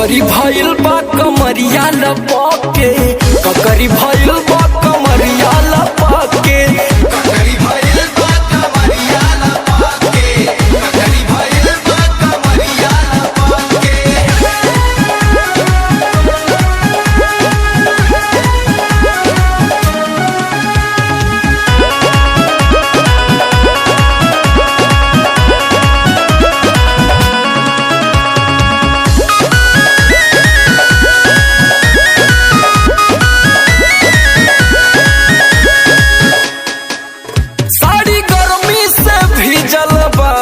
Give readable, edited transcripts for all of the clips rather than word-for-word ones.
ककरी भइल बा कमरिया लपके, ककरी भइल बा कमरिया लपके, ककरी भइल बा कमरिया लपके, ककरी भइल बा कमरिया लपके। साड़ी गर्मी से भीजल बा,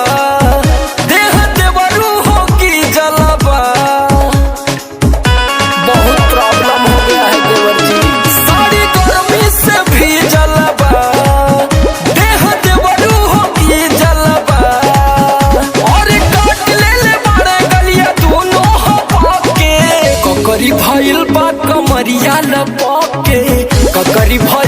देह देवरू हो की जलबा, बहुत प्रॉब्लम हो गया है देवर जी। साड़ी गर्मी से भीजल बा, देह देवरू हो की जलबा, और काट ले बड़े गलिया दोनों हपके, ककरी भइल बा कमरिया लपके, ककरी भइल